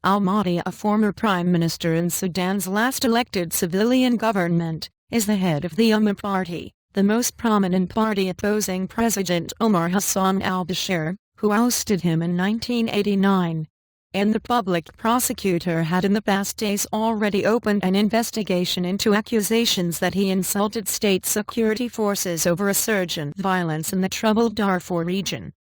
Al-Mahdi, a former prime minister in Sudan's last elected civilian government, is the head of the Umma Party, the most prominent party opposing President Omar Hassan al-Bashir, who ousted him in 1989. And the public prosecutor had in the past days already opened an investigation into accusations that he insulted state security forces over resurgent violence in the troubled Darfur region.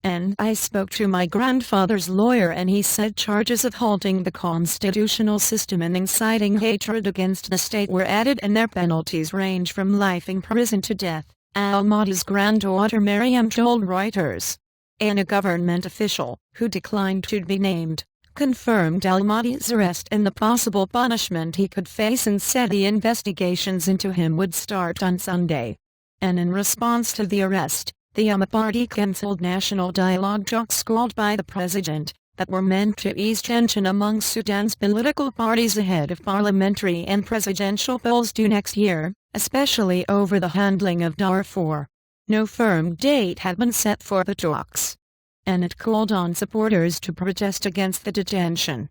And I spoke to my grandfather's lawyer and he said charges of halting the constitutional system and inciting hatred against the state were added and their penalties range from life in prison to death, al-Mahdi's granddaughter Mariam told Reuters. And a government official, who declined to be named, confirmed al-Mahdi's arrest and the possible punishment he could face and said the investigations into him would start on Sunday. And in response to the arrest, the Umma Party cancelled national dialogue talks called by the president, that were meant to ease tension among Sudan's political parties ahead of parliamentary and presidential polls due next year, especially over the handling of Darfur. No firm date had been set for the talks. And it called on supporters to protest against the detention.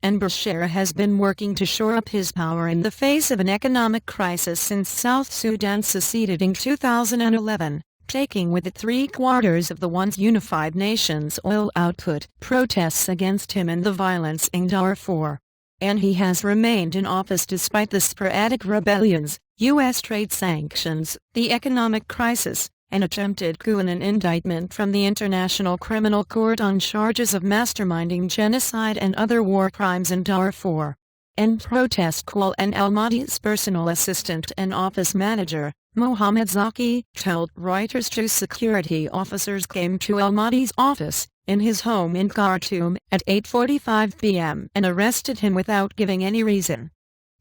And Bashir has been working to shore up his power in the face of an economic crisis since South Sudan seceded in 2011. Taking with it 3/4 of the once unified nation's oil output. Protests against him and the violence in Darfur. And he has remained in office despite the sporadic rebellions, U.S. trade sanctions, the economic crisis, an attempted coup and an indictment from the International Criminal Court on charges of masterminding genocide and other war crimes in Darfur. And protest call and al-Mahdi's personal assistant and office manager, Mohammed Zaki, told Reuters two security officers came to al-Mahdi's office, in his home in Khartoum, at 8:45 p.m. and arrested him without giving any reason.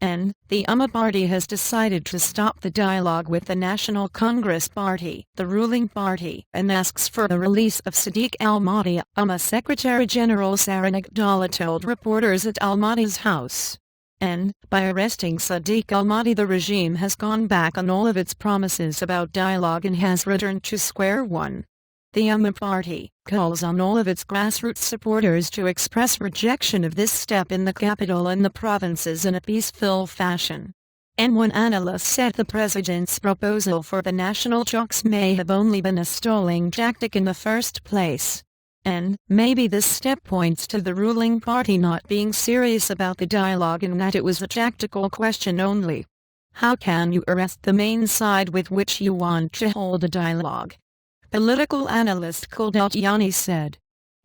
And the Umma Party has decided to stop the dialogue with the National Congress Party, the ruling party, and asks for the release of Sadiq al-Mahdi. Umma Secretary General Sarah Abdallah told reporters at al-Mahdi's house. And, by arresting Sadiq al-Mahdi, the regime has gone back on all of its promises about dialogue and has returned to square one. The Umma Party calls on all of its grassroots supporters to express rejection of this step in the capital and the provinces in a peaceful fashion. And one analyst said the president's proposal for the national talks may have only been a stalling tactic in the first place. And maybe this step points to the ruling party not being serious about the dialogue and that it was a tactical question only. How can you arrest the main side with which you want to hold a dialogue? Political analyst Khaled al-Yani said.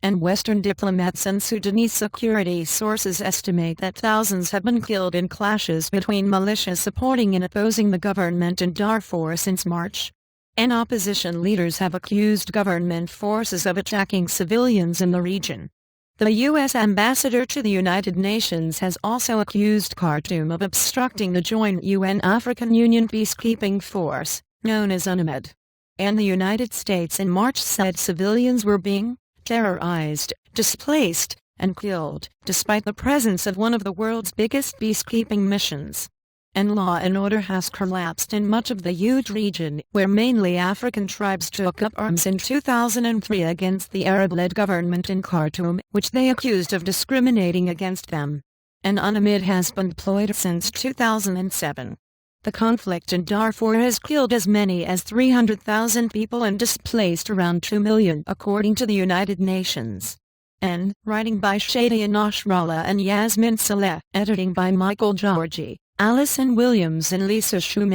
And Western diplomats and Sudanese security sources estimate that thousands have been killed in clashes between militias supporting and opposing the government in Darfur since March. And opposition leaders have accused government forces of attacking civilians in the region. The U.S. ambassador to the United Nations has also accused Khartoum of obstructing the joint UN-African Union peacekeeping force, known as UNAMID. And the United States in March said civilians were being terrorized, displaced, and killed, despite the presence of one of the world's biggest peacekeeping missions. And law and order has collapsed in much of the huge region, where mainly African tribes took up arms in 2003 against the Arab-led government in Khartoum, which they accused of discriminating against them. And UNAMID has been deployed since 2007. The conflict in Darfur has killed as many as 300,000 people and displaced around 2 million, according to the United Nations. And, writing by Shadiya Nasrallah and Yasmin Saleh, editing by Michael Georgi, Alison Williams and Lisa Schumann.